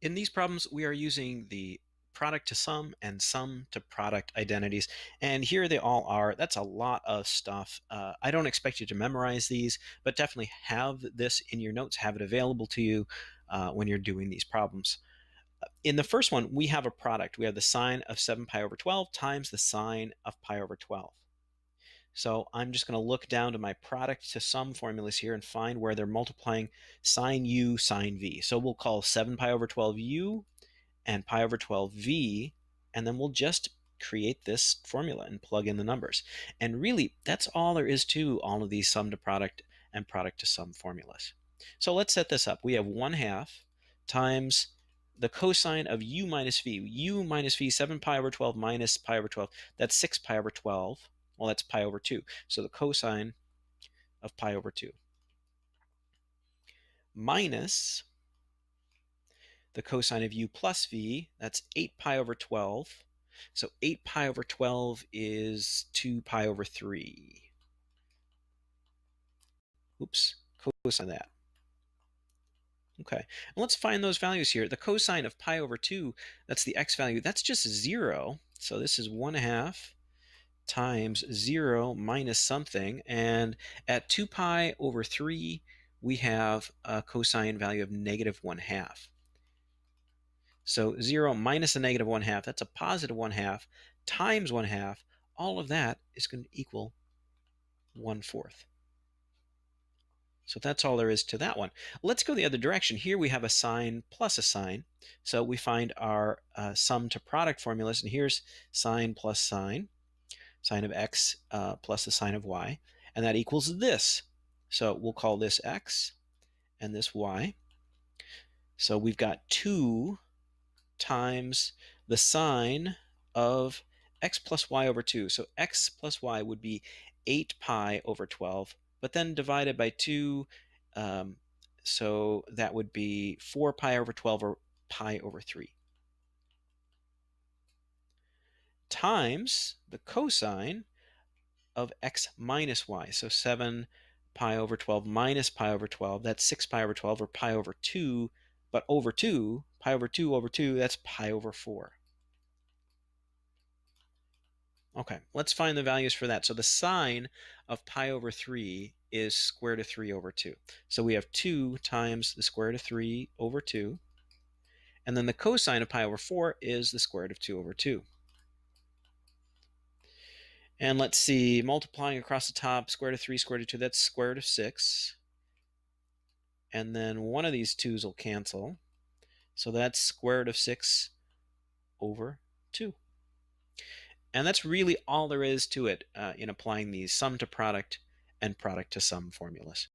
In these problems, we are using the product to sum and sum to product identities. And here they all are. That's a lot of stuff. I don't expect you to memorize these, but definitely have this in your notes, have it available to you when you're doing these problems. In the first one, we have a product. We have the sine of 7 pi over 12 times the sine of pi over 12. So I'm just going to look down to my product to sum formulas here and find where they're multiplying sine u, sine v. So we'll call 7 pi over 12 u and pi over 12v, and then we'll just create this formula and plug in the numbers. And really, that's all there is to all of these sum to product and product to sum formulas. So let's set this up. We have 1/2 times the cosine of u minus v. U minus v, 7 pi over 12 minus pi over 12. That's 6 pi over 12. Well, that's pi over 2. So the cosine of pi over 2 minus the cosine of u plus v, that's 8 pi over 12. So 8 pi over 12 is 2 pi over 3. Oops, cosine of that. Okay, and let's find those values here. The cosine of pi over 2, that's the x value, that's just 0. So this is 1/2 times 0 minus something. And at 2 pi over 3, we have a cosine value of negative 1/2. So 0 minus a negative 1/2, that's a positive 1/2 times 1/2. All of that is going to equal 1/4. So that's all there is to that one. Let's go the other direction. Here we have a sine plus a sine. So we find our sum to product formulas. And here's sine plus sine, sine of x plus the sine of y. And that equals this. So we'll call this x and this y. So we've got 2 times the sine of x plus y over 2. So x plus y would be 8 pi over 12, but then divided by 2, so that would be 4 pi over 12 or pi over 3. Times the cosine of x minus y. So 7 pi over 12 minus pi over 12, that's 6 pi over 12 or pi over 2, but over 2, pi over 2 over 2, that's pi over 4. Okay, let's find the values for that. So the sine of pi over 3 is square root of 3 over 2. So we have 2 times the square root of 3 over 2. And then the cosine of pi over 4 is the square root of 2 over 2. And let's see, multiplying across the top, square root of 3, square root of 2, that's square root of 6. And then one of these 2's will cancel. So that's square root of 6 over 2. And that's really all there is to it in applying these sum to product and product to sum formulas.